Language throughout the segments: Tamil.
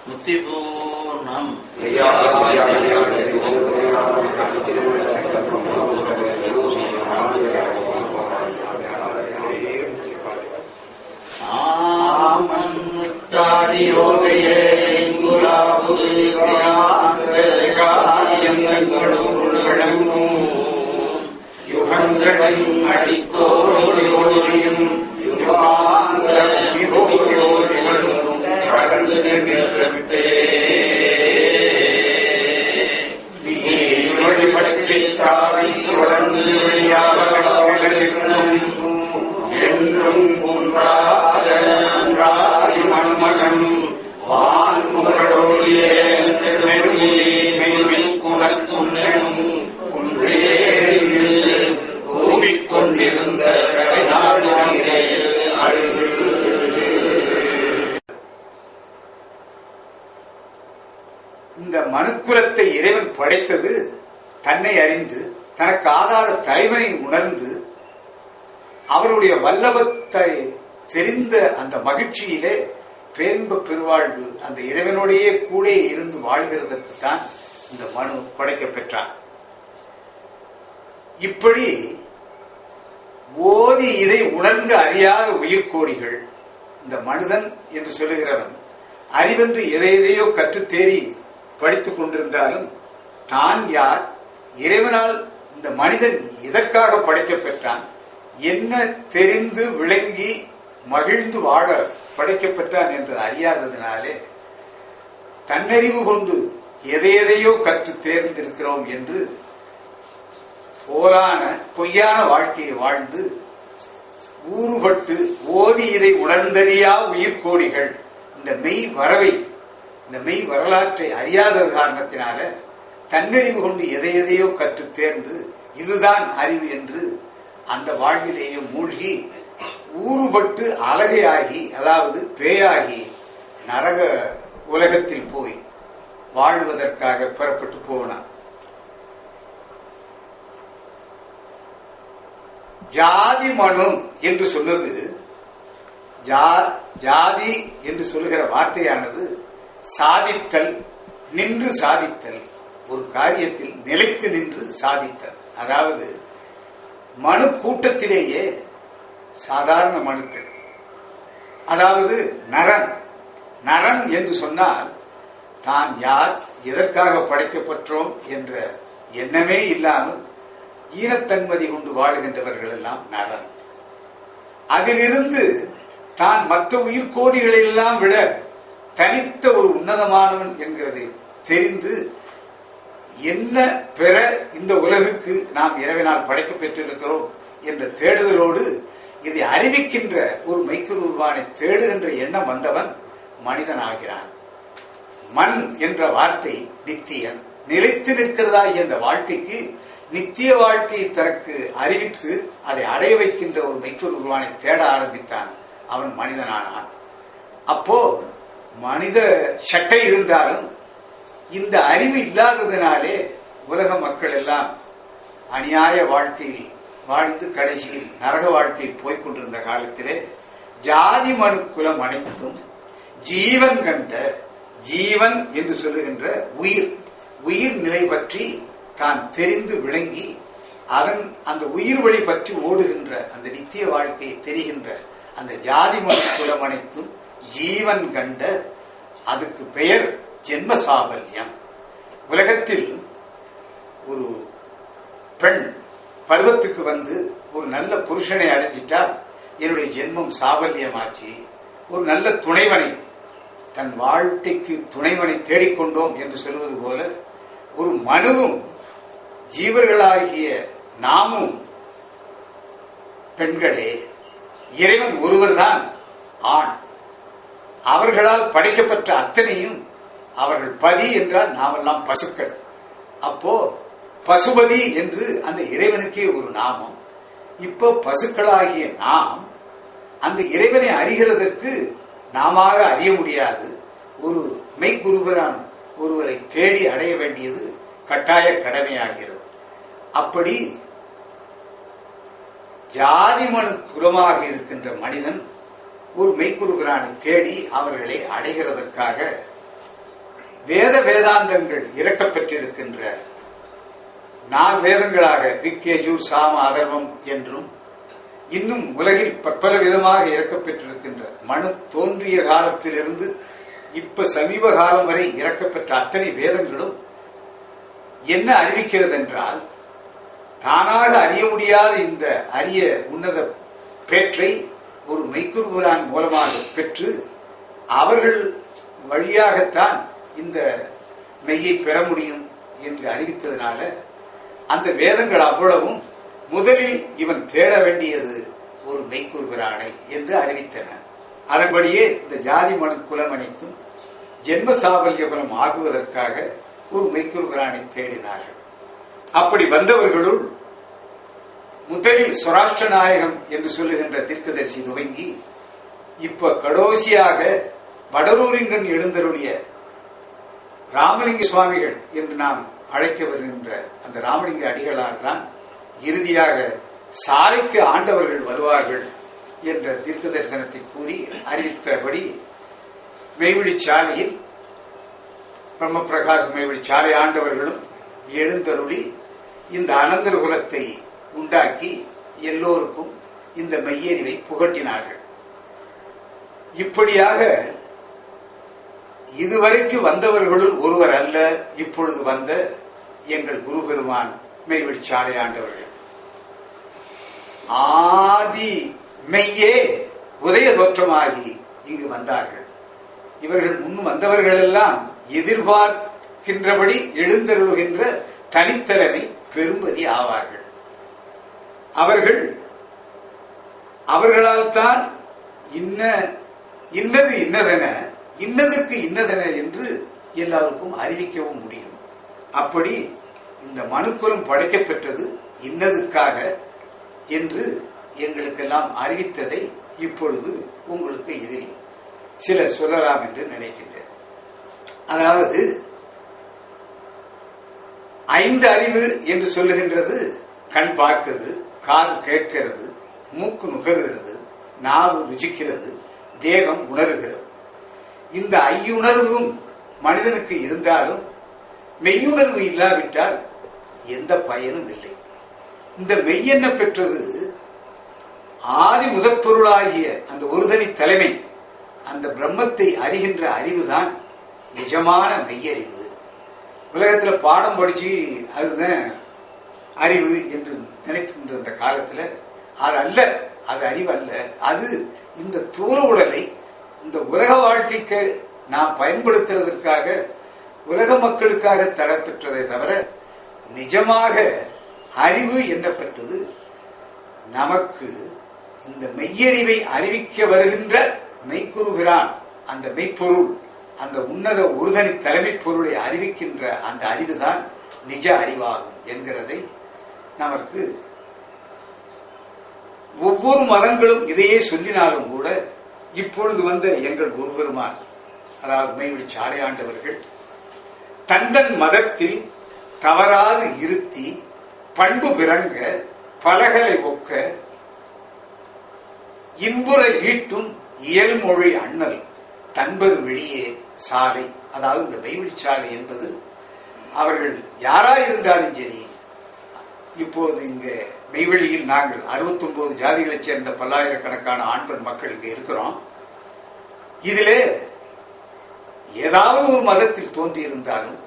முத்திபூர்ணம் ஆமன்முத்தாதியோகையே யுகங்களை அடிக்கோடியும் தொடர்ந்து என்றும் மண்மகன் வான்முகளோடிய கூவிக்கொண்டிருந்த இந்த மனுக்குலத்தை இறைவன் படைத்தது தன்னை அறிந்து தனக்கு ஆதார தலைவனை உணர்ந்து அவருடைய வல்லபத்தை தெரிந்த அந்த மகிழ்ச்சியிலே பேன்ப பெருவாழ்வு அந்த இறைவனோடையே கூட இருந்து வாழ்கிறதற்கு தான் இந்த மனு படைக்க பெற்றான். இப்படி ஓதி இதை உணர்ந்து அறியாத உயிர்கோடிகள் இந்த மனிதன் என்று சொல்லுகிறவன் அறிவென்று எதையோ கற்று தேறி படித்துக் கொண்டிருந்தாலும் தான் யார், இறைவனால் இந்த மனிதன் எதற்காக படைக்க பெற்றான், என்ன தெரிந்து விளங்கி மகிழ்ந்து வாழ படைக்கப்பட்டான் என்று அறியாததினாலே தன்னறிவு கொண்டு எதையோ கற்று தேர்ந்திருக்கிறோம் என்று போலான பொய்யான வாழ்க்கையை வாழ்ந்து ஊறுபட்டு ஓதி இதை உணர்ந்தறியா உயிர்கோடிகள் இந்த மெய் வரலாற்றை அறியாத காரணத்தினால தன்னறிவு கொண்டு எதையோ கற்று தேர்ந்து இதுதான் அறிவு என்று அந்த வாழ்விலேயே மூழ்கி ஊறுபட்டு அலகையாகி, அதாவது பேயாகி நரக உலகத்தில் போய் வாழ்வதற்காக புறப்பட்டு போனான். ஜாதி மனு என்று சொன்னது, ஜாதி என்று சொல்லுகிற வார்த்தையானது சாதித்தல், நின்று சாதித்தல், ஒரு காரியத்தில் நிலைத்து நின்று சாதித்தல். அதாவது மனு கூட்டத்திலேயே சாதாரண மனுக்கள், அதாவது நரன் என்று சொன்னால் தான் யார், எதற்காக படைக்கப்பட்டோம் என்ற எண்ணமே இல்லாமல் ஈனத்தன்மதி கொண்டு வாழுகின்றவர்கள் எல்லாம் நரன். அதிலிருந்து தான் மற்ற உயிர்கோடிகளெல்லாம் விட தனித்த ஒரு உன்னதமானவன் என்கிறதை தெரிந்து என்ன பெற இந்த உலகுக்கு நாம் இறைவனால் படைக்க பெற்றிருக்கிறோம் என்ற தேடுதலோடு இதை அறிவிக்கின்ற ஒரு மைக்குருவானை தேடுகின்ற எண்ணம் வந்தவன் மனிதனாகிறான். மண் என்ற வார்த்தை நித்தியம், நிலைத்து நிற்கிறதா இந்த வாழ்க்கைக்கு நித்திய வாழ்க்கையை தனக்கு அறிவித்து அதை அடைய வைக்கின்ற ஒரு மைக்குருவானை தேட ஆரம்பித்தான். அவன் மனிதனானான். அப்போ மனித சட்டை இருந்தாலும் இந்த அறிவு இல்லாததினாலே உலக மக்கள் எல்லாம் அநியாய வாழ்க்கையில் வாழ்ந்து கடைசியில் நரக வாழ்க்கையில் போய்கொண்டிருந்த காலத்திலே ஜாதி மனு குலம் அனைத்தும் ஜீவன் கண்ட, ஜீவன் என்று சொல்லுகின்ற உயிர் நிலை பற்றி தான் தெரிந்து விளங்கி அதன் அந்த உயிர் வழி பற்றி ஓடுகின்ற அந்த நித்திய வாழ்க்கையை தெரிகின்ற அந்த ஜாதி மனு குலம் அனைத்தும் ஜீவன் கண்ட, அதுக்கு பெயர் ஜென்ம சாபல்யம். உலகத்தில் ஒரு பெண் பருவத்துக்கு வந்து ஒரு நல்ல புருஷனை அடைஞ்சிட்டா என்னுடைய ஜென்மம் சாபல்யமாச்சு. ஒரு நல்ல துணைவனை, தன் வாழ்க்கைக்கு துணைவனை தேடிக்கொண்டோம் என்று சொல்வது போல ஒரு மனுவும் ஜீவர்களாகிய நாமும் பெண்களே, இறைவன் ஒருவர்தான் ஆண். அவர்களால் படைக்கப்பட்ட அத்தனையும் அவர்கள் பதி என்றால் நாமெல்லாம் பசுக்கள். அப்போ பசுபதி என்று அந்த இறைவனுக்கே ஒரு நாமம். இப்போ பசுக்களாகிய நாம் அந்த இறைவனை அறிகிறதற்கு நாம அறிய முடியாது. ஒரு மெய்க்குருவரான் ஒருவரை தேடி அடைய வேண்டியது கட்டாய கடமையாகிறது. அப்படி ஜாதி மனு குலமாக இருக்கின்ற மனிதன் ஒரு மெய்க்குரு பிரானை தேடி அவர்களை அடைகிறதற்காக வேத வேதாந்தங்கள் இறக்கப்பெற்றிருக்கின்ற 4 வேதங்களாக ரிக், யஜுர், சாம, அதர்வம் என்றும் இன்னும் உலகில் பற்பல விதமாக இறக்கப்பெற்றிருக்கின்ற மனு தோன்றிய காலத்திலிருந்து இப்ப சமீப காலம் வரை இறக்கப்பெற்ற அத்தனை வேதங்களும் என்ன அறிவிக்கிறது என்றால், தானாக அறிய முடியாத இந்த அரிய உன்னத பேற்றை ஒரு மெய்க்குரு பிரான் மூலமாக பெற்று அவர்கள் வழியாகத்தான் இந்த மெய்யை பெற முடியும் என்று அறிவித்ததனால அந்த வேதங்கள் அவ்வளவும் முதலில் இவன் தேட வேண்டியது ஒரு மெய்க்குரு பிரானை என்று அறிவித்தன. அதன்படியே இந்த ஜாதி மனு குலம் அனைத்தும் ஜென்ம சாபல்ய குலம் ஆகுவதற்காக ஒரு மெய்க்குரு பிரானை தேடினார்கள். அப்படி வந்தவர்களுள் முதலில் சுராஷ்டிர நாயகம் என்று சொல்லுகின்ற தீர்க்கதரிசி துவங்கி இப்ப கடைசியாக வடலூரிங்கன் எழுந்தருளிய ராமலிங்க சுவாமிகள் என்று நாம் அழைக்க வருகின்ற அந்த ராமலிங்க அடிகளார் தான் இறுதியாக சாலைக்கு ஆண்டவர்கள் வருவார்கள் என்ற தீர்க்க தரிசனத்தை கூறி அறிவித்தபடி மெய்வழி சாலையில் பிரம்ம பிரகாச மெய்வழி சாலை ஆண்டவர்களும் எழுந்தருளி இந்த அனந்தர் குலத்தை உண்டாக்கி எல்லோருக்கும் இந்த மெய்யறிவை புகட்டினார்கள். இப்படியாக இதுவரைக்கும் வந்தவர்களுள் ஒருவர் அல்ல இப்பொழுது வந்த எங்கள் குரு பெருமான் மெய்வழி சாலை ஆண்டவர்கள். ஆதி மெய்யே உதய தோற்றமாகி இங்கு வந்தார்கள். இவர்கள் முன் வந்தவர்கள் எல்லாம் எதிர்பார்க்கின்றபடி எழுந்தருளுகின்ற தனித்தலைமை பெரும்பதி ஆவார்கள். அவர்களால் தான் இன்னது இன்னதென இன்னதுக்கு இன்னதென என்று எல்லாருக்கும் அறிவிக்கவும் முடியும். அப்படி இந்த மனுக்குலம் படைக்கப்பெற்றது இன்னதுக்காக என்று எங்களுக்கெல்லாம் அறிவித்ததை இப்பொழுது உங்களுக்கு இதில் சில சொல்லலாம் என்று நினைக்கின்றேன். அதாவது 5 அறிவு என்று சொல்லுகின்றது கண் பார்க்கிறது, காது கேட்கிறது, மூக்கு நுகர்கிறது, நாவு ருசிக்கிறது, தேகம் உணர்கிறது. இந்த ஐயுணர்வும் மனிதனுக்கு இருந்தாலும் மெய்யுணர்வு இல்லாவிட்டால் எந்த பயனும் இல்லை. இந்த மெய்யென்ன பெற்றது ஆதி முதற்பொருளாகிய அந்த ஒருதனி தலைமை, அந்த பிரம்மத்தை அறிகின்ற அறிவுதான் நிஜமான மெய்யறிவு. உலகத்தில் பாடம் படிச்சு அதுதான் அறிவு என்று நினைத்துக்கின்ற அந்த காலத்தில் அது அல்ல, அது அறிவு அல்ல. அது இந்த தூர உடலை இந்த உலக வாழ்க்கைக்கு நாம் பயன்படுத்துவதற்காக உலக மக்களுக்காக தரப்பெற்றதை தவிர நிஜமாக அறிவு என்ன பெற்றது நமக்கு இந்த மெய்யறிவை அறிவிக்க வருகின்ற மெய்க்குரு பிரான், அந்த மெய்ப்பொருள், அந்த உன்னத ஒருதனி தலைமை பொருளை அறிவிக்கின்ற அந்த அறிவுதான் நிஜ அறிவாகும் என்கிறதை நமக்கு ஒவ்வொரு மதங்களும் இதையே சொல்லினாலும் கூட இப்பொழுது வந்த எங்கள் குரு பெருமான், அதாவது மெய்வழி சாலை ஆண்டவர்கள் தந்தன் மதத்தில் தவறாது இருத்தி பண்பு பிறங்க பலகலை ஒக்க இன்புற ஈட்டும் இயல்மொழி அண்ணல் தன்பர் வெளியே சாலை. அதாவது இந்த மெய்வழி சாலை என்பது அவர்கள் யாராயிருந்தாலும் சரி, இப்போது இங்க மெய்வழியில் நாங்கள் 69 ஜாதிகளைச் சேர்ந்த பல்லாயிரக்கணக்கான ஆண் பெண் மக்களுக்கு இருக்கிறோம். இதிலே ஏதாவது ஒரு மதத்தில் தோன்றியிருந்தாலும்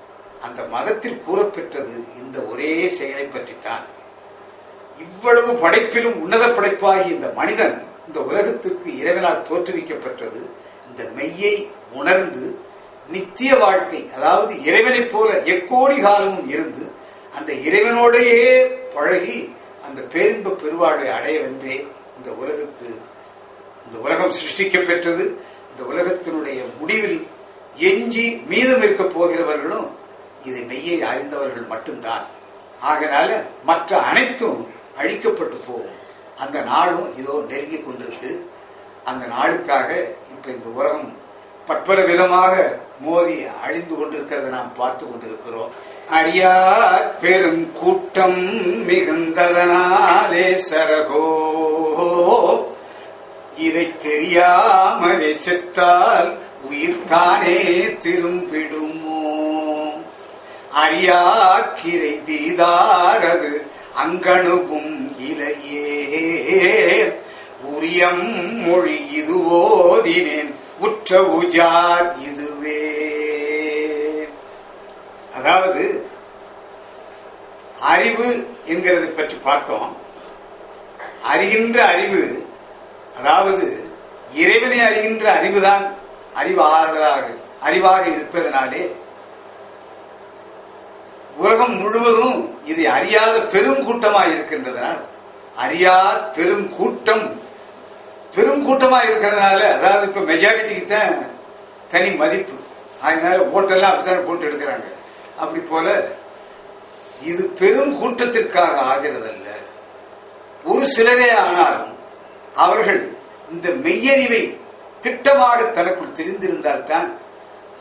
அந்த மதத்தில் கூறப்பெற்றது இந்த ஒரே செயலை பற்றித்தான். இவ்வளவு படைப்பிலும் உன்னத படைப்பாகி இந்த மனிதன் இந்த உலகத்திற்கு இறைவனால் தோற்றுவிக்கப்பட்டது இந்த மெய்யை உணர்ந்து நித்திய வாழ்க்கை, அதாவது இறைவனைப் போல எக்கோடி காலமும் இருந்து அந்த இறைவனோடையே பழகி அந்த பேரின்ப பெருவாழ்வை அடையவென்றே இந்த உலகம் சிருஷ்டிக்கப்பெற்றது. இந்த உலகத்தினுடைய முடிவில் எஞ்சி மீதம் இருக்க போகிறவர்களும் இதை மெய்யை அறிந்தவர்கள் மட்டும்தான். ஆகையினால மற்ற அனைத்தும் அழிக்கப்பட்டு போகும். அந்த நாளும் இதோ நெருங்கி கொண்டிருக்கு. அந்த நாளுக்காக இப்ப இந்த உலகம் பற்பல விதமாக மோதி அழிந்து கொண்டிருக்கிறத நாம் பார்த்து கொண்டிருக்கிறோம். அடியார் பெரும் கூட்டம் மிகுந்ததனாலே சரகோ இதை தெரியாமலே செத்தால் உயிர்தானே திரும்பிடுமோ? அறியாக்கிரை தீதாரது அங்கணுகும் இலையே, உரியம் மொழி இதுவோதினேன் உற்ற உஜார் இதுவே. அதாவது அறிவு என்கிறதை பற்றி பார்த்தோம். அறிகின்ற அறிவு, அதாவது இறைவனை அறிகின்ற அறிவுதான் அறிவாக இருப்பதனாலே உலகம் முழுவதும் இதை அறியாத பெரும் கூட்டமாக இருக்கின்றதனால், அறியாத பெரும் கூட்டமாக இருக்கிறதுனால, அதாவது இப்ப மெஜாரிட்டிக்கு தான் தனி மதிப்பு, அதனால ஓட்டெல்லாம் அப்படித்தானே போட்டு எடுக்கிறாங்க. அப்படி போல இது பெரும் கூட்டத்திற்காக ஆகிறதல்ல. ஒரு சிலரே ஆனாலும் அவர்கள் இந்த மெய்யறிவை திட்டமாக தனக்குள் தெரிந்திருந்தால் தான்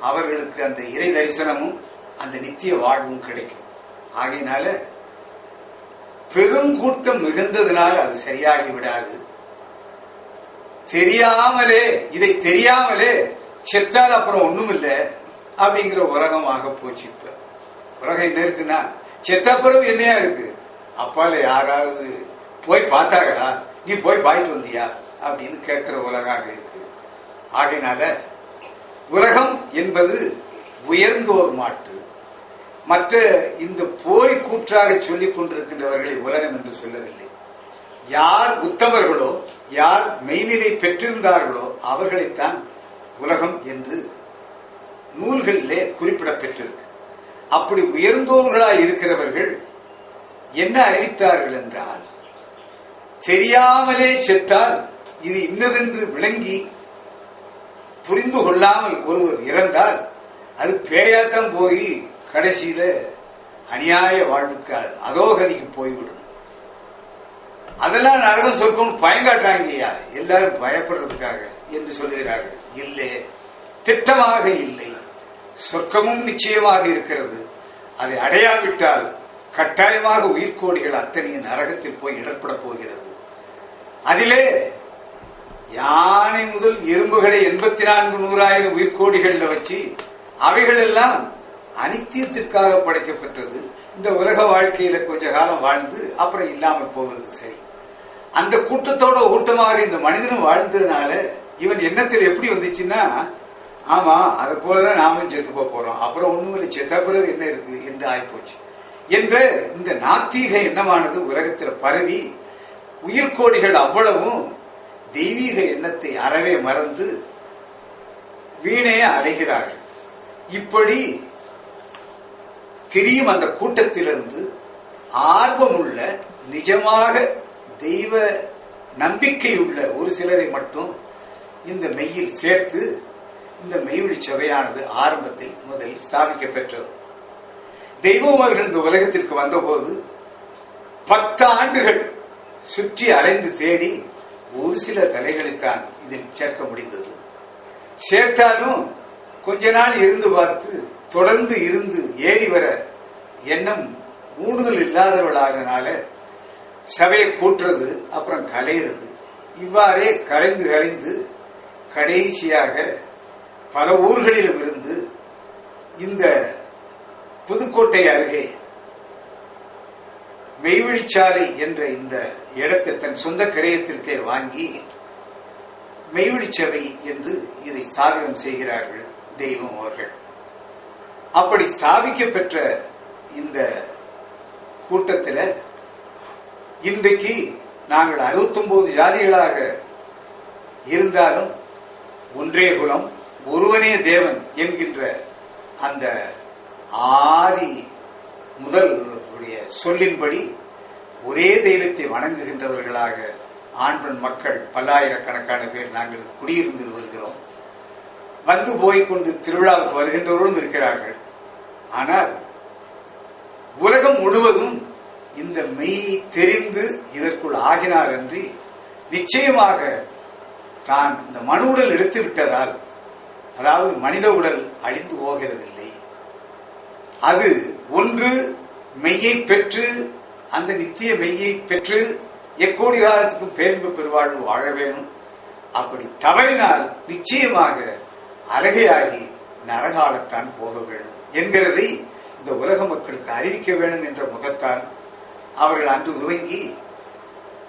அவர்களுக்கு அந்த இறை தரிசனமும் அந்த நித்திய வாழ்வும் கிடைக்கும். ஆகையினால பெருங்கூட்டம் மிகுந்ததுனால அது சரியாகி விடாது. இதை தெரியாமலே செத்தால் அப்புறம் ஒண்ணும் இல்லை அப்படிங்கிற உலகமாக போச்சு. இப்ப உலகம் என்ன இருக்குன்னா, செத்த பிறகு என்னையா இருக்கு, அப்பால யாராவது போய் பார்த்தாங்களா, நீ போய் பாயிட்டு வந்தியா அப்படின்னு கேட்கிற உலகாக இருக்கு. ஆகையினால உலகம் என்பது உயர்ந்தோர் மாட்டு. மற்ற இந்த போலி கூற்றாக சொல்லிக் கொண்டிருக்கின்றவர்களை உலகம் என்று சொல்லவில்லை. யார் உத்தமர்களோ, யார் மெய்நிலை பெற்றிருந்தார்களோ அவர்களைத்தான் உலகம் என்று நூல்களிலே குறிப்பிடப்பெற்றிருக்கு. அப்படி உயர்ந்தோர்களாய் இருக்கிறவர்கள் என்ன அறிவித்தார்கள் என்றால், தெரியாமலே செத்தால் இது இன்னதென்று விளங்கி புரிந்து கொள்ளாமல் ஒருவர் இறந்தால் அது பேயாத்தான் போய் கடைசியில அநியாய வாழ்வுக்கு அதோகதிக்கு போய்விடும். அதெல்லாம் நரகம் சொர்க்கம் பயங்காட்டாங்கய்யா, எல்லாரும் பயப்படுறதுக்காக என்று சொல்லுகிறார்கள். இல்லை, திட்டமாக இல்லை. சொர்க்கமும் நிச்சயமாக இருக்கிறது. அதை அடையாவிட்டால் கட்டாயமாக உயிர்கோடிகள் அத்தனையும் நரகத்தில் போய் இடர்பட போகிறது. அதிலே யானை முதல் எறும்புகளை 84,100,000 உயிர்கோடிகள்ல வச்சு அவைகள் எல்லாம் அனித்தியத்திற்காக படைக்கப்பட்டது. இந்த உலக வாழ்க்கையில கொஞ்ச காலம் வாழ்ந்து அப்புறம் இல்லாமல் போகிறது. சரி, அந்த கூட்டத்தோட ஊட்டமாக இந்த மனிதனும் வாழ்ந்ததுனால இவன் எண்ணத்தில் எப்படி வந்துச்சுன்னா, ஆமா அது போலதான் நாமளும் செத்து போறோம், அப்புறம் ஒண்ணும் இல்லை, செத்த பிறகு என்ன இருக்கு என்று ஆயிப்போச்சு என்ற இந்த நாத்திக எண்ணமானது உலகத்தில் பரவி உயிர்கோடிகள் அவ்வளவும் தெய்வீக எண்ணத்தை அறவே மறந்து வீணே அலைகிறார்கள். இப்படி தெரியும் அந்த கூட்டத்திலிருந்து ஆர்வமுள்ள நிஜமாக தெய்வ நம்பிக்கையுள்ள ஒரு சிலரை மட்டும் இந்த மெய்யில் சேர்த்து இந்த மெய்வழி சபையானது ஆரம்பத்தில் முதல் ஸ்தாபிக்க பெற்றது. தெய்வம் அவர்கள் இந்த உலகத்திற்கு வந்தபோது 10 ஆண்டுகள் சுற்றி அலைந்து தேடி ஒரு சில தலைகளைத்தான் இதில் சேர்க்க முடிந்தது. சேர்த்தாலும் கொஞ்ச நாள் இருந்து பார்த்து தொடர்ந்து இருந்து ஏறி வர எண்ணம் ஊடுதல் இல்லாதவர்களாகனால சபையை கூட்டுறது, அப்புறம் கலையிறது, இவ்வாறே கலைந்து கடைசியாக பல ஊர்களிலும் இருந்து இந்த புதுக்கோட்டை அருகே மெய்வழிச்சாலை என்ற இந்த இடத்தை தன் சொந்த கிரயத்திற்கே வாங்கி மெய்வழிச்சபை என்று இதை ஸ்தாபிதம் செய்கிறார்கள் தெய்வம் அவர்கள். அப்படி ஸ்தாபிக்க பெற்ற இந்த கூட்டத்தில் இன்றைக்கு நாங்கள் 69 ஜாதிகளாக இருந்தாலும் ஒன்றே குலம் ஒருவனே தேவன் என்கின்ற அந்த ஆதி முதல் சொல்லின்படி ஒரே தெய்வத்தை வணங்குகின்றவர்களாக ஆண் பெண் மக்கள் பல்லாயிரக்கணக்கான பேர் நாங்கள் குடியிருந்து வருகிறோம். வந்து போய்கொண்டு திருவிழாவுக்கு வருகின்றவர்களும் இருக்கிறார்கள். ஆனால் உலகம் முழுவதும் இந்த மெய் தெரிந்து இதற்குள் ஆகினார் என்று நிச்சயமாக தான் இந்த மனு உடல் எடுத்து விட்டதால், அதாவது மனித உடல் அழிந்து போகிறதில்லை. அது ஒன்று மெய்யை பெற்று அந்த நித்திய மெய்யை பெற்று எக்கோடி காலத்துக்கும் பேரின்பு பெருவாழ்வு வாழ வேணும். அப்படி தவறினால் நிச்சயமாக அலகையாகி நரகாலத்தான் போக வேண்டும் என்கிறதை இந்த உலக மக்களுக்கு அறிவிக்க வேண்டும் என்ற முகத்தால் அவர்கள் அன்று துவங்கி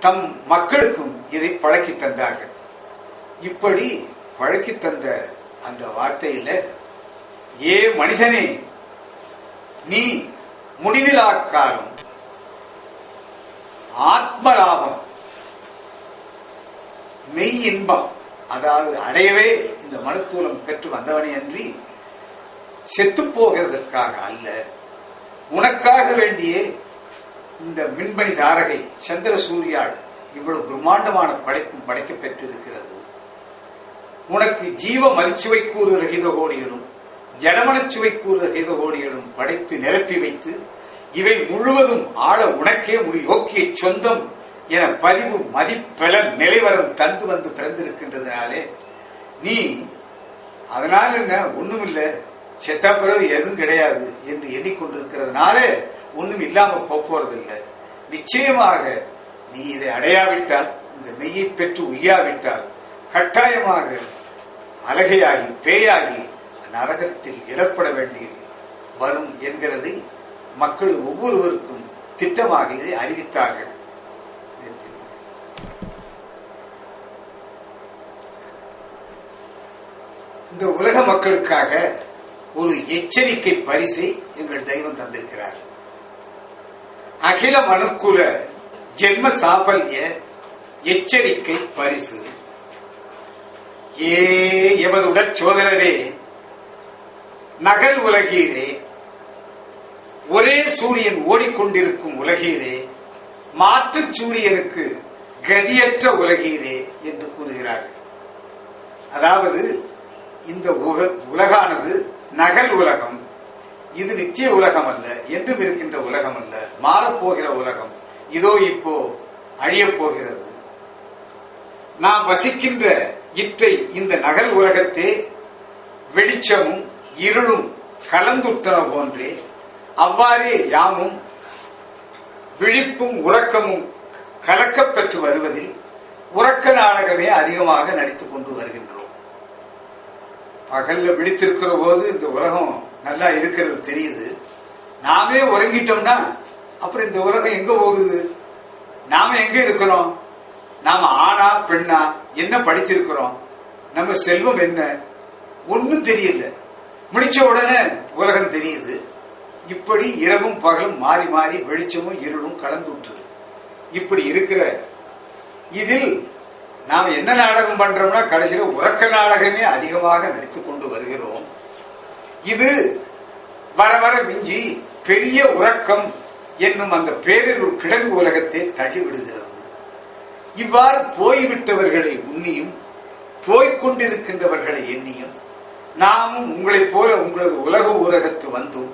தம் மக்களுக்கும் இதை பழக்கி தந்தார்கள். இப்படி பழக்கி தந்த அந்த வார்த்தையில, ஏ மனிதனே, நீ முடிவிலா காலம் ஆத்மலாபம் மெய் இன்பம், அதாவது அடையவே இந்த மனுத்தூலம் பெற்று வந்தவனே அன்றி செத்து போகிறதற்காக அல்ல, உனக்காக வேண்டிய இந்த மின்பணி தாரகை சந்திர சூரியாள் இவ்வளவு பிரம்மாண்டமான படைப்பும் படைக்க பெற்றிருக்கிறது. உனக்கு ஜீவ மதிச்சுவை கூறு ரகித கோடிகளும் ஜடமனச்சுவை கூறு ரகித கோடிகளும் படைத்து நிரப்பி வைத்து இவை முழுவதும் ஆள உனக்கே யோக்கிய சொந்தம் என பதிவு மதிப்பெலன் நிலைவரம் தந்து வந்து பிறந்திருக்கின்றதுனாலே நீ அதனால என்ன ஒண்ணுமில்ல, செத்த பிறகு எதுவும் கிடையாது என்று எண்ணிக்கொண்டிருக்கிறதுனால ஒண்ணும் இல்லாம போறதில்லை. நிச்சயமாக நீ இதை அடையாவிட்டால், இந்த மெய்யை பெற்று உய்யாவிட்டால் கட்டாயமாக அலகையாகி பேயாகி நரகத்தில் இடப்பட வேண்டி வரும் என்கிறதை மக்கள் ஒவ்வொருவருக்கும் திட்டமாக இதை அறிவித்தார்கள். இந்த உலக மக்களுக்காக ஒரு எச்சரிக்கை பரிசை எங்கள் தெய்வம் தந்திருக்கிறார். அகில மனுக்குல ஜென்ம சாபல்ய எச்சரிக்கை பரிசு. ஏ எமது உடற்சோதரரே, நகல் உலகீரே, ஒரே சூரியன் ஓடிக்கொண்டிருக்கும் உலகீரே, மாற்று சூரியனுக்கு கதியற்ற உலகீரே என்று கூறுகிறார்கள். அதாவது இந்த உலகானது நகல் உலகம், இது நித்திய உலகம் அல்ல, என்றும் இருக்கின்ற உலகம் அல்ல, மாறப்போகிற உலகம். இதோ இப்போ அழியப் போகிறது. நாம் வசிக்கின்ற இற்றை இந்த நகல் உலகத்தே வெளிச்சமும் இருளும் கலந்துட்டன போன்றே அவ்வாறே யாமும் விழிப்பும் உறக்கமும் கலக்கப் பெற்று வருவதில் உறக்க நாடகமே அதிகமாக நடித்துக் கொண்டு வருகின்றோம். பகல்ல விழித்திருக்கிற போது இந்த உலகம் நல்லா இருக்கிறது தெரியுது. நாமே உறங்கிட்டோம்னா அப்புறம் இந்த உலகம் எங்க போகுது? நாம எங்க இருக்கிறோம்? நாம ஆணா பெண்ணா, என்ன படிச்சிருக்கிறோம், நம்ம செல்வம் என்ன, ஒன்னும் தெரியல. முடிச்ச உடனே உலகம் தெரியுது. இப்படி இரவும் பகலும் மாறி மாறி வெளிச்சமும் இருளும் கலந்துற்று. இப்படி இருக்கிற இதில் நாம் என்ன நாடகம் பண்றோம்னா கடைசியில் உறக்க நாடகமே அதிகமாக நடித்துக் கொண்டு வருகிறோம். இது வர வர மிஞ்சி பெரிய உறக்கம் என்னும் அந்த பேரிருள் கிடங்கு உலகத்தை தள்ளிவிடுகிறது. இவ்வாறு போய்விட்டவர்களை உன்னியும் போய்கொண்டிருக்கின்றவர்களை எண்ணியும் நாமும் உங்களைப் போல உங்களது உலக ஊரகத்து வந்தும்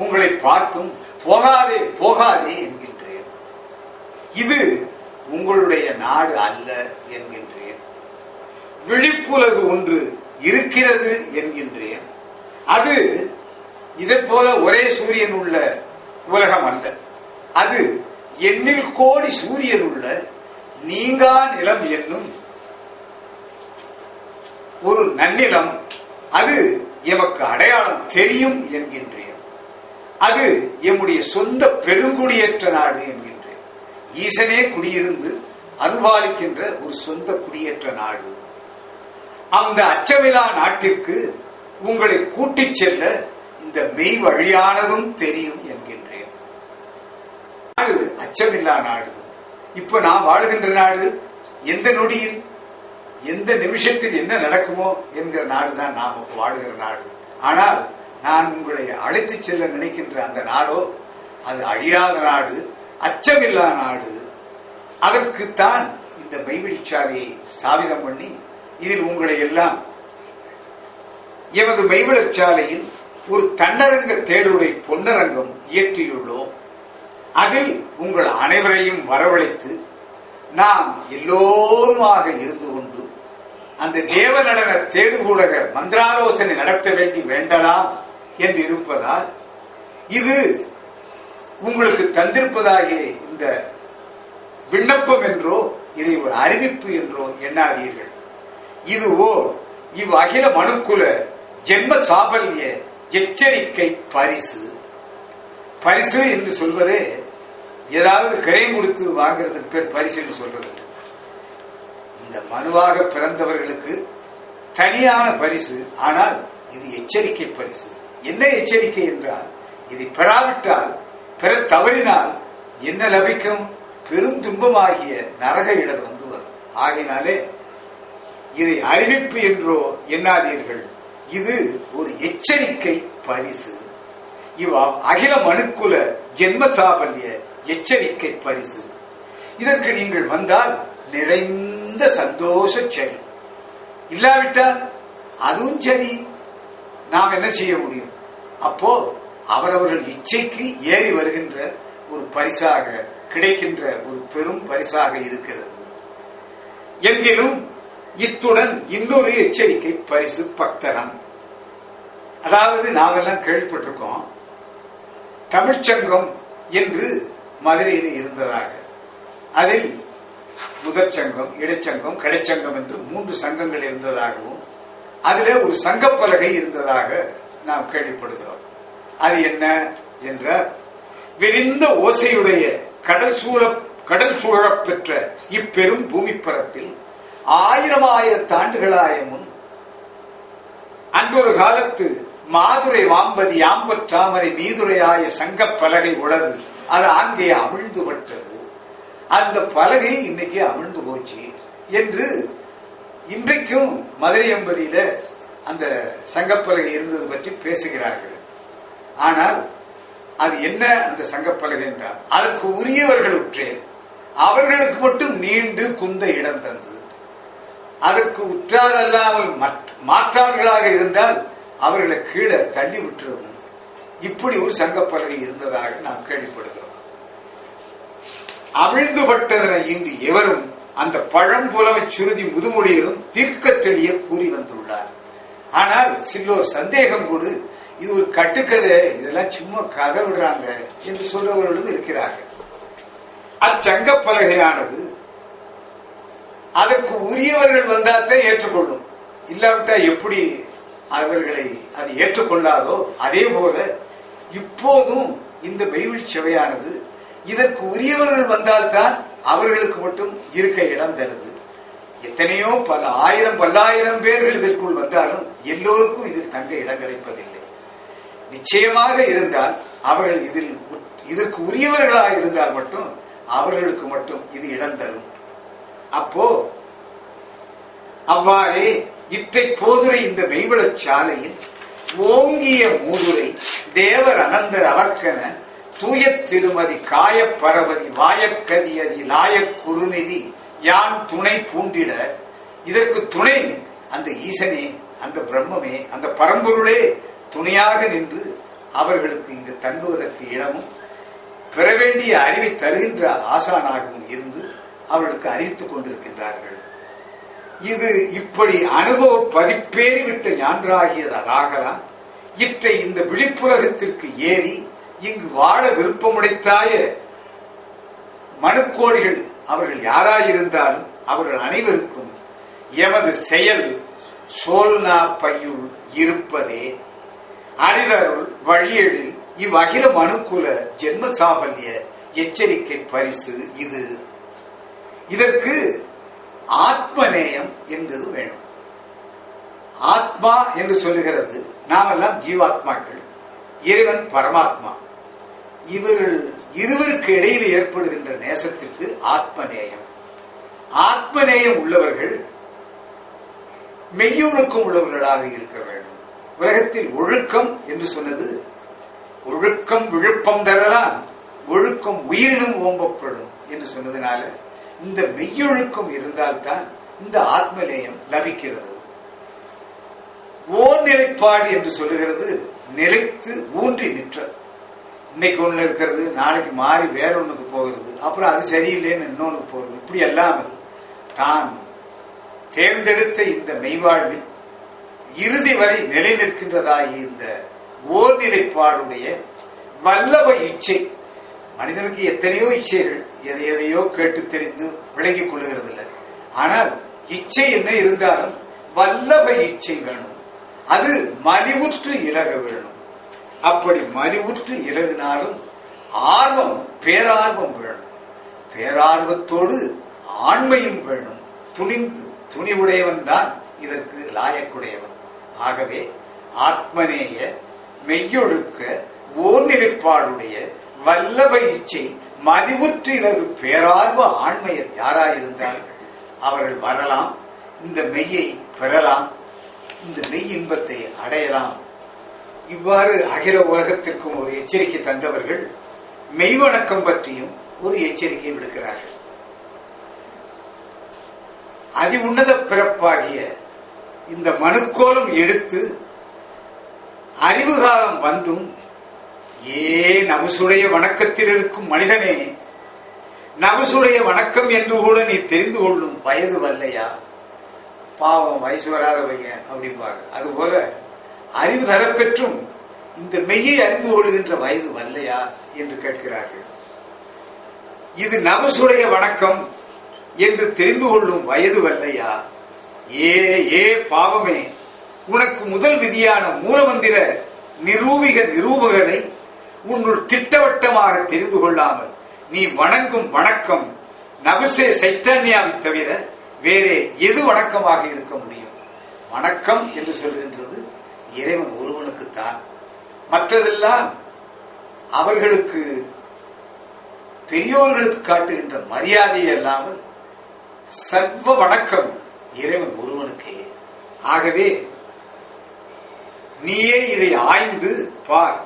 உங்களை பார்த்தும் போகாதே போகாதே என்கின்றேன். இது உங்களுடைய நாடு அல்ல என்கின்றேன். விழிப்புலகு ஒன்று இருக்கிறது என்கின்றேன். அது இதை போல ஒரே சூரியன் உள்ள உலகம் அல்ல. அது எண்ணில் கோடி சூரியன் உள்ள நீங்கா நிலம் என்னும் ஒரு நன்னிலம். அது எமக்கு அடையாளம் தெரியும் என்கின்றேன். அது எம்முடைய சொந்த பெருங்குடியேற்ற நாடு என்கின்றேன். ஈசனே குடியிருந்து அன்பாலிக்கின்ற ஒரு சொந்த குடியேற்ற நாடு. அந்த அச்சமில்லா நாட்டிற்கு உங்களை கூட்டிச் செல்ல இந்த மெய் வழியானதும் தெரியும் என்கின்றேன். நாடு அச்சமில்லா நாடு. இப்ப நாம் வாழ்கின்ற நாடு எந்த நொடியில் எந்த நிமிஷத்தில் என்ன நடக்குமோ என்கிற நாடுதான் நாம் வாழுகிற நாடு. ஆனால் நான் உங்களை அழைத்து செல்ல நினைக்கின்ற அந்த நாடோ அது அழியாத நாடு, அச்சமில்லா நாடு. அதற்குத்தான் இந்த மெய்வழிச்சாலையை ஸ்தாபிதம் பண்ணி இதில் உங்களை எல்லாம் எமது மெய்வழிச்சாலையில் ஒரு தன்னரங்க தேடுடை பொன்னரங்கம் இயற்றியுள்ளோம். அதில் உங்கள் அனைவரையும் வரவழைத்து நாம் எல்லோருமாக இருந்து கொண்டு அந்த தேவ நடன தேடுகூடக மந்திராலோசனை நடத்த வேண்டி வேண்டலாம் என்று இருப்பதால் இது உங்களுக்கு தந்திருப்பதாகிய இந்த விண்ணப்பம் என்றோ இதை ஒரு அறிவிப்பு என்றோ எண்ணாதீர்கள். இதுவோ இவ் அகில மனுக்குல ஜென்ம சாபல்ய எச்சரிக்கை பரிசு. பரிசு என்று சொல்வதே ஏதாவது கிரயம் கொடுத்து வாங்குறதுக்கு பேர் பரிசு என்று சொல்றது. இந்த மனுவாக பிறந்தவர்களுக்கு தனியான பரிசு. ஆனால் இது எச்சரிக்கை பரிசு. என்ன எச்சரிக்கை என்றால், இதை பெறாவிட்டால், பெற தவறினால் என்ன லபிக்கும்? பெரும் துன்பமாகிய நரக இடர் வந்து வரும். ஆகையினாலே இதை அறிவிப்பு என்றோ எண்ணாதீர்கள். இது ஒரு எச்சரிக்கை பரிசு. இவ் அகில மனுக்குல ஜென்ம சாபல்ய எச்சரிக்கை பரிசு. இதற்கு நீங்கள் வந்தால் நிறைந்த சந்தோஷ சரி, இல்லாவிட்டால் அதுவும் சரி. நாம் என்ன செய்ய முடியும்? அப்போ அவரவர்கள் இச்சைக்கு ஏறி வருகின்ற ஒரு பரிசாக கிடைக்கின்ற ஒரு பெரும் பரிசாக இருக்கிறது. என்கிலும் இத்துடன் இன்னொரு எச்சரிக்கை பரிசு பக்தரம். அதாவது நாமெல்லாம் கேள்விப்பட்டிருக்கோம், தமிழ்ச்சங்கம் என்று மதுரையில் இருந்ததாக. அதில் முதற் சங்கம், இடைச்சங்கம், கடைச்சங்கம் என்று 3 சங்கங்கள் இருந்ததாகவும் அதிலே ஒரு சங்கப்பலகை இருந்ததாக நாம் கேள்விப்படுகிறோம். அது என்ன என்றால், விரிந்த ஓசையுடைய கடல் சூழப் பெற்ற இப்பெரும் பூமி பரப்பில் 1000 ஆண்டுகளாய முன் அன்றொரு காலத்து மாதுரை வாம்பதி யாம்பற்றாமரை மீதுரையாய சங்கப்பலகை உளது. அது அங்கே அமிழ்ந்து விட்டது. அந்த பலகை இன்னைக்கு அமிழ்ந்து போச்சு என்று இன்றைக்கும் மதுரை எம்பதியில அந்த சங்கப்பலகை இருந்தது பற்றி பேசுகிறார்கள். ஆனால் அது என்ன அந்த சங்கப்பலகை என்றால், அதற்கு உரியவர்கள் உற்றேன், அவர்களுக்கு மட்டும் நீண்டு குந்த இடம் தந்தது. அதற்கு உற்றார் அல்லாமல் மாற்றார்களாக இருந்தால் அவர்களை கீழே தள்ளி விட்டுறது. இப்படி ஒரு சங்கப்பலகை இருந்ததாக நாம் கேள்விப்படுகிறோம். அமிழ்ந்துபட்டதனை இன்று எவரும் அந்த பழம்புலமை சுருதி முதுமொழியிலும் தீர்க்க தெளிய கூறி வந்துள்ளார். ஆனால் சிலோர் சந்தேகம் கூட, இது ஒரு கட்டுக்கதை, இதெல்லாம் சும்மா கதை விடுறாங்க என்று சொல்றவர்களும் இருக்கிறார்கள். அச்சங்கப்பலகையானது அதற்கு உரியவர்கள் வந்தால்தான் ஏற்றுக்கொள்ளும். இல்லாவிட்டா எப்படி அவர்களை அது ஏற்றுக்கொள்ளாதோ அதே போல இப்போதும் இந்த மெய்வழி சபையானது இதற்கு உரியவர்கள் வந்தால்தான் அவர்களுக்கு மட்டும் இருக்க இடம் தருது. எத்தனையோ பல ஆயிரம் பல்லாயிரம் பேர்கள் இதற்குள் வந்தாலும் எல்லோருக்கும் இதில் தங்க இடம் கிடைப்பதில்லை. நிச்சயமாக இருந்தால் அவர்கள் இதற்கு உரியவர்களாக இருந்தால் மட்டும் அவர்களுக்கு மட்டும் இது இடம் தரும். அப்போ அவ்வாறே இற்றை போதுரை இந்த மெய்வளச் சாலையில் ஓங்கிய மூதுரை தேவர் அனந்தர் அவர்க்கென தூய திருமதி காய பரவதி வாயக்கதியதி லாயக் குறுநிதி யான் துணை பூண்டிட. இதற்கு துணை அந்த ஈசனே, அந்த பிரம்மமே, அந்த பரம்பொருளே துணையாக நின்று அவர்களுக்கு இங்கு தங்குவதற்கு இடமும் பெற வேண்டிய அறிவை தருகின்ற ஆசானாகவும் இருந்து அவர்களுக்கு அறிவித்துக் கொண்டிருக்கின்றார்கள். இது இப்படி அனுபவ பதிப்பேறிவிட்ட ஞான்றாகியதாகலாம் இற்றை இந்த விழிப்புலகத்திற்கு ஏறி இங்கு வாழ விருப்பமுடைத்தாய மனுக்கோடிகள் அவர்கள் யாராயிருந்தாலும் அவர்கள் அனைவருக்கும் எமது செயல் சோல்னா பையுள் இருப்பதே அரிதருள் வழியெழில் இவ்வகில மனுக்குல ஜென்ம சாபல்ய எச்சரிக்கை பரிசு இது. இதற்கு ஆத்மநேயம் என்பது வேணும். ஆத்மா என்று சொல்லுகிறது, நாமெல்லாம் ஜீவாத்மாக்கள், இறைவன் பரமாத்மா. இவர்கள் இருவருக்கு இடையில் ஏற்படுகின்ற நேசத்திற்கு ஆத்மநேயம். ஆத்மநேயம் உள்ளவர்கள் மெய்யொழுக்கம் உள்ளவர்களாக இருக்க வேண்டும். உலகத்தில் ஒழுக்கம் என்று சொன்னது, ஒழுக்கம் விழுப்பம் தரலாம், ஒழுக்கம் உயிரினும் ஓம்பப்படும் என்று சொன்னதுனால இந்த மெய்யொழுக்கம் இருந்தால்தான் இந்த ஆத்மநேயம் லபிக்கிறது. ஓர் நிலைப்பாடு என்று சொல்லுகிறது நிலைத்து ஊன்றி நிற்ற. இன்னைக்கு ஒண்ணு இருக்கிறது, நாளைக்கு மாறி வேற ஒண்ணுக்கு போகிறது, அப்புறம் அது சரியில்லைன்னு இன்னொன்னு போகிறது. இப்படி அல்லாமல் தான் தேர்ந்தெடுத்த இந்த மெய்வாழ்வில் இறுதி வரை நிலை நிற்கின்றதாகி இந்த ஓர் நிலைப்பாடுடைய வல்லவ இச்சை. மனிதனுக்கு எத்தனையோ இச்சைகள், எதையோ கேட்டு தெரிந்து விளங்கிக் கொள்ளுகிறது இல்லை. ஆனால் இச்சை என்ன இருந்தாலும் வல்லப இச்சை வேணும். அது மலிவுற்று இலக வேணும். அப்படி மலிவுற்று இலகினாலும் ஆர்வம், பேரார்வம் வேணும். பேரார்வத்தோடு ஆண்மையும் வேணும். துணிவுடையவன் தான் இதற்கு லாயக்குடையவன். ஆகவே ஆத்மநேய, மெய்யொழுக்க, ஓர் நிலைப்பாடுடைய வல்லப இச்சை, மதிவுற்று இலகு பேரார்வ ஆண்மையர் யாராயிருந்தால் அவர்கள் வரலாம், இந்த மெய்யை பெறலாம், இந்த மெய் இன்பத்தை அடையலாம். இவ்வாறு அகில உலகத்திற்கும் ஒரு எச்சரிக்கை தந்தவர்கள் மெய்வணக்கம் பற்றியும் ஒரு எச்சரிக்கை விடுக்கிறார்கள். அதி உன்னத பிறப்பாகிய இந்த மனுக்கோலம் எடுத்து அறிவு காலம் வந்தும் நவசுடைய வணக்கத்தில் இருக்கும் மனிதனே, நவசுடைய வணக்கம் என்று கூட நீ தெரிந்து கொள்ளும் வயது வல்லையா? பாவம், வயசு வராத பையன் அப்படிம்பாரு. அதுபோல அறிவு தரப்பெற்றும் இந்த மெய்யை அறிந்து கொள்கின்ற வயது வல்லையா என்று கேட்கிறார்கள். இது நவசுடைய வணக்கம் என்று தெரிந்து கொள்ளும் வயது வல்லையா? ஏ பாவமே, உனக்கு முதல் விதியான மூலமந்திர நிரூபகனை உன்னுள் திட்டவட்டமாக தெரிந்து கொள்ளாமல் நீ வணங்கும் வணக்கம் நபுசே சைத்தன்யாவை தவிர வேறே எது வணக்கமாக இருக்க முடியும்? வணக்கம் என்று சொல்கின்றது இறைவன் ஒருவனுக்குத்தான். மற்றதெல்லாம் அவர்களுக்கு பெரியோர்களுக்கு காட்டுகின்ற மரியாதை அல்லாமல் சர்வ வணக்கம் இறைவன் ஒருவனுக்கே. ஆகவே நீயே இதை ஆய்ந்து பார்.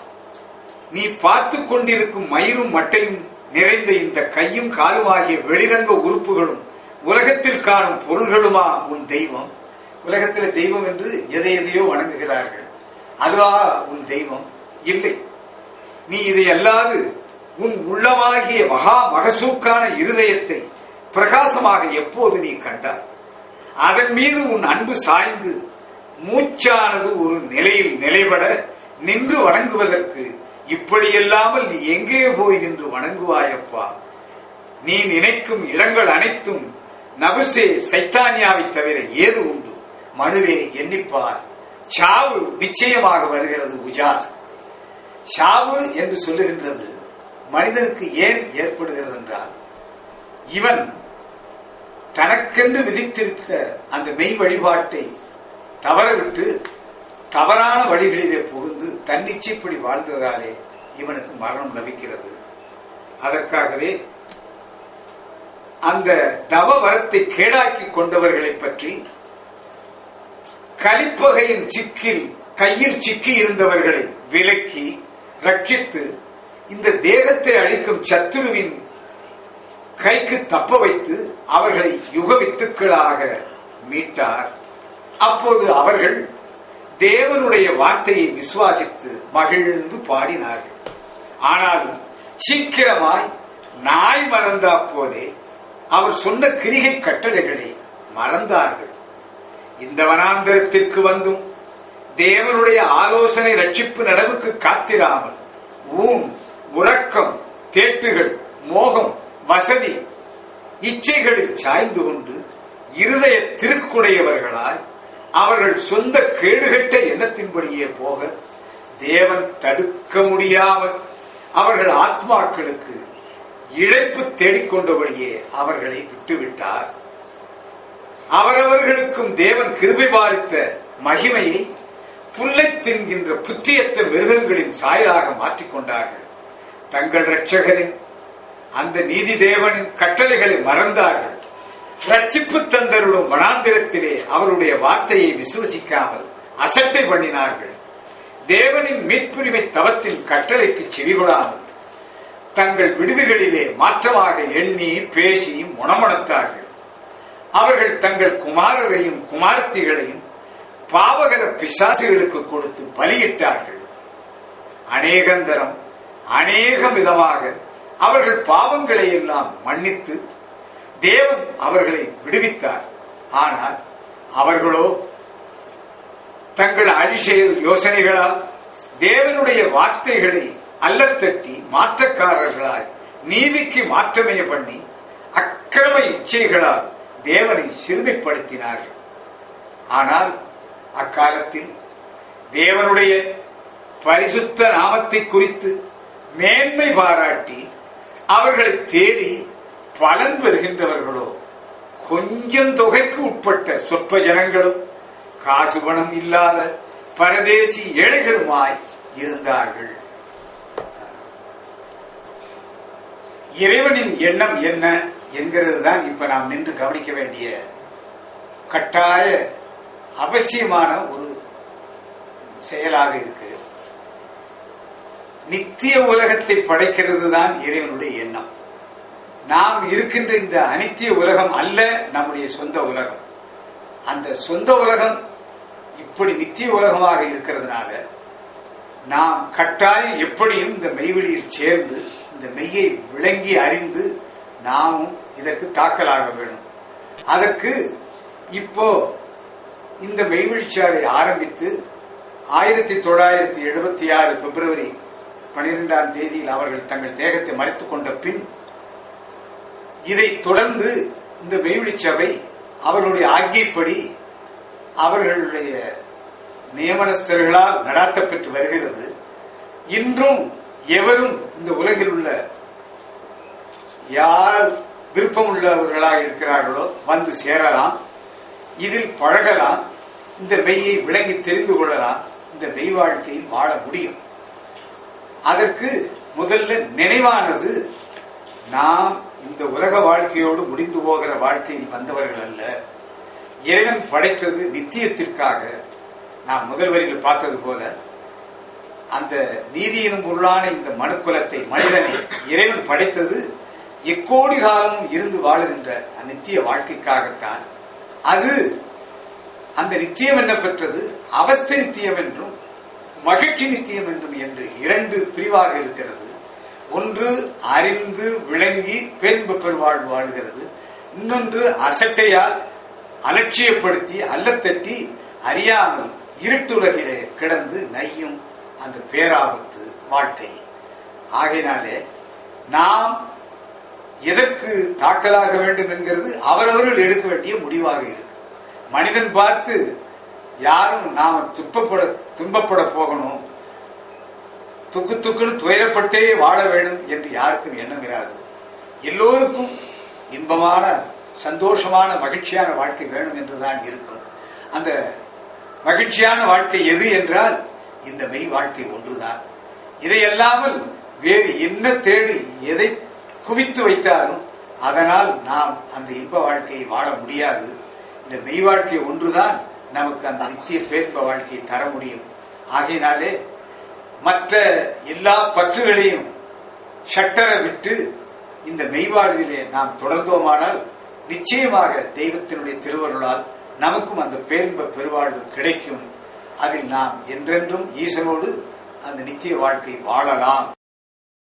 நீ பார்த்து கொண்டிருக்கும் மயிரும் மட்டையும் நிறைந்த இந்த கையும் காலும் ஆகிய வெளிரங்க உறுப்புகளும் உலகத்தில் காணும் பொருள்களுமா உன் தெய்வம்? உலகத்தில் தெய்வம் என்று எதையோ வணங்குகிறார்கள். அதுவா உன் தெய்வம்? இல்லை. நீ இதை அல்லாது உன் உள்ளமாகிய மகா மகசூக்கான இருதயத்தை பிரகாசமாக எப்போது நீ கண்டாய்? அதன் மீது உன் அன்பு சாய்ந்து மூச்சானது ஒரு நிலையில் நிலைபட நின்று வணங்குவதற்கு இப்படியல்லாமல் நீ எங்கே போய் நின்று வணங்குவாயப்பா? நீ நினைக்கும் இடங்கள் அனைத்தும் நபுசே சைத்தான்யாவை தவிர ஏது உண்டு? மனுவே எண்ணிப்பார், சாவு நிச்சயமாக வருகிறது. உஜார் சாவு என்று சொல்லுகின்றது மனிதனுக்கு ஏன் ஏற்படுகிறது என்றால், இவன் தனக்கென்று விதித்திருந்த அந்த மெய் வழிபாட்டை தவறவிட்டு தவறான வழிகளிலே புகுந்து தன்னிச்சைப்படி வாழ்ந்ததாலே இவனுக்கு மரணம் லபிக்கிறது. அதற்காகவே அந்த தவ வரத்தை கேடாக்கி கொண்டவர்களை பற்றி கலிப்பகையின் சிக்கில் கையில் சிக்கி இருந்தவர்களை விலக்கி ரட்சித்து இந்த தேகத்தை அழிக்கும் சத்துருவின் கைக்கு தப்ப வைத்து அவர்களை யுக வித்துக்களாக மீட்டார். அப்போது அவர்கள் தேவனுடைய வார்த்தையை விசுவாசித்து மகிழ்ந்து பாடினார்கள். ஆனாலும் சீக்கிரமாய் நாய் மறந்தா போலே அவர் சொன்ன கிரிகை கட்டளைகளை மறந்தார்கள். இந்த வனாந்தரத்திற்கு வந்தும் தேவனுடைய ஆலோசனை ரட்சிப்பு நடவுக்கு காத்திராமல் உறக்கம், தேட்டுகள், மோகம், வசதி, இச்சைகளில் சாய்ந்து கொண்டு இருதய திருக்குடையவர்களாய் அவர்கள் சொந்த கேடுகட்ட எண்ணத்தின்படியே போக தேவன் தடுக்க முடியாமல் அவர்கள் ஆத்மாக்களுக்கு இழைப்பு தேடிக்கொண்டபடியே அவர்களை விட்டுவிட்டார். அவரவர்களுக்கும் தேவன் கிருபை பாலித்த மகிமையை புல்லை தின்கின்ற புத்தியற்ற மிருகங்களின் சாயலாக மாற்றிக்கொண்டார்கள். தங்கள் இரட்சகரின் அந்த நீதி தேவனின் கட்டளைகளை மறந்தார்கள். ரட்சிப்பு தந்தருளும் வனாந்திரத்திலே அவருடைய வார்த்தையை விசுவசிக்காமல் அசட்டை பண்ணினார்கள். தேவனின் மீட்புரிமை தவத்தின் கட்டளைக்கு செவிகொடாமல் தங்கள் விடுதிகளிலே மாற்றமாக எண்ணி பேசி முணமுணத்தார்கள். அவர்கள் தங்கள் குமாரரையும் குமாரத்திகளையும் பாவகர பிசாசுகளுக்கு கொடுத்து பலியிட்டார்கள். அநேகந்தரம் அநேக விதமாக அவர்கள் பாவங்களை எல்லாம் மன்னித்து தேவன் அவர்களை விடுவித்தார். ஆனால் அவர்களோ தங்கள் அழிசெயல் யோசனைகளால் தேவனுடைய வார்த்தைகளை அல்லத்தட்டி மாற்றக்காரர்களாய் நீதிக்கு மாற்றமைய பண்ணி அக்கிரம இச்சைகளால் தேவனை சிறுமைப்படுத்தினார்கள். ஆனால் அக்காலத்தில் தேவனுடைய பரிசுத்த நாமத்தை குறித்து மேன்மை பாராட்டி அவர்களை தேடி பலன் பெறுகின்றவர்களோ கொஞ்சம் தொகைக்கு உட்பட்ட சொற்ப ஜனங்களும் காசு பணம் இல்லாத பரதேசி ஏழைகளுமாய் இருந்தார்கள். இறைவனின் எண்ணம் என்ன என்கிறது தான் இப்ப நாம் நின்று கவனிக்க வேண்டிய கட்டாய அவசியமான ஒரு செயலாக இருக்கு. நித்திய உலகத்தை படைக்கிறது தான் இறைவனுடைய எண்ணம். நாம் இருக்கின்ற இந்த அனித்திய உலகம் அல்ல நம்முடைய சொந்த உலகம். அந்த சொந்த உலகம் இப்படி நித்திய உலகமாக இருக்கிறதுனால நாம் கட்டாயம் எப்படியும் இந்த மெய்வெளியில் சேர்ந்து இந்த மெய்யை விளங்கி அறிந்து நாமும் இதற்கு தாக்கலாக வேணும். அதற்கு இப்போ இந்த மெய்வெளிச்சாலை ஆரம்பித்து 1976 பிப்ரவரி 12ஆம் தேதியில் அவர்கள் தங்கள் தேகத்தை மறைத்துக் கொண்ட பின் இதை தொடர்ந்து இந்த மெய்வெளிச்சபை அவர்களுடைய ஆக்கியப்படி அவர்களுடைய நியமனஸ்தர்களால் நடாத்தப்பெற்று வருகிறது. இன்றும் எவரும் இந்த உலகில் உள்ள யார் விருப்பம் உள்ளவர்களாக இருக்கிறார்களோ வந்து சேரலாம், இதில் பழகலாம், இந்த மெய்யை விளங்கி தெரிந்து கொள்ளலாம், இந்த மெய் வாழ்க்கையில் வாழ முடியும். அதற்கு முதல்ல நினைவானது நாம் இந்த உலக வாழ்க்கையோடு முடிந்து போகிற வாழ்க்கையில் வந்தவர்கள் அல்ல. இறைவன் படைத்தது நித்தியத்திற்காக. நாம் முதல் வரியில் பார்த்தது போல அந்த நீதியினும் பொருளான இந்த மனுக்குலத்தை மனிதனை இறைவன் படைத்தது எக்கோடி காலமும் இருந்து வாழுகின்ற நித்திய வாழ்க்கைக்காகத்தான். அது அந்த நித்தியம் என்ன பெற்றது? அவஸ்தை நித்தியம் என்றும் மகிழ்ச்சி நித்தியம் என்றும் என்று 2 பிரிவாக இருக்கிறது. ஒன்று அறிந்து விளங்கி பேன்பு பெருவாழ்வு வாழ்கிறது, இன்னொன்று அசட்டையால் அலட்சியப்படுத்தி அல்லத்தட்டி அறியாமல் இருட்டுலகிலே கிடந்து நையும் அந்த பேராபத்து வாழ்க்கை. ஆகையினாலே நாம் எதற்கு தாக்கலாக வேண்டும் என்கிறது அவரவர்கள் எடுக்க வேண்டிய முடிவாக இருக்கு. மனிதன் பார்த்து யாரும் நாம துன்பப்பட போகணும், துக்கு துக்குன்னு துயரப்பட்டே வாழ வேண்டும் என்று யாருக்கும் எண்ணுகிறாரு. எல்லோருக்கும் இன்பமான சந்தோஷமான மகிழ்ச்சியான வாழ்க்கை வேணும் என்றுதான் இருக்கும். அந்த மகிழ்ச்சியான வாழ்க்கை எது என்றால் இந்த மெய் வாழ்க்கை ஒன்றுதான். இதையல்லாமல் வேறு என்ன தேடி எதை குவித்து வைத்தாலும் அதனால் நாம் அந்த இன்ப வாழ்க்கையை வாழ முடியாது. இந்த மெய் வாழ்க்கை ஒன்றுதான் நமக்கு அந்த நித்திய பேன்ப வாழ்க்கையை தர முடியும். ஆகையினாலே மற்ற எல்லா பற்றுகளையும் ஷட்டர விட்டு இந்த மெய்வாழ்விலே நாம் தொடர்ந்தோமானால் நிச்சயமாக தெய்வத்தினுடைய திருவருளால் நமக்கும் அந்த பேரின்ப பெருவாழ்வு கிடைக்கும். அதில் நாம் என்றென்றும் ஈசனோடு அந்த நித்திய வாழ்க்கை வாழலாம்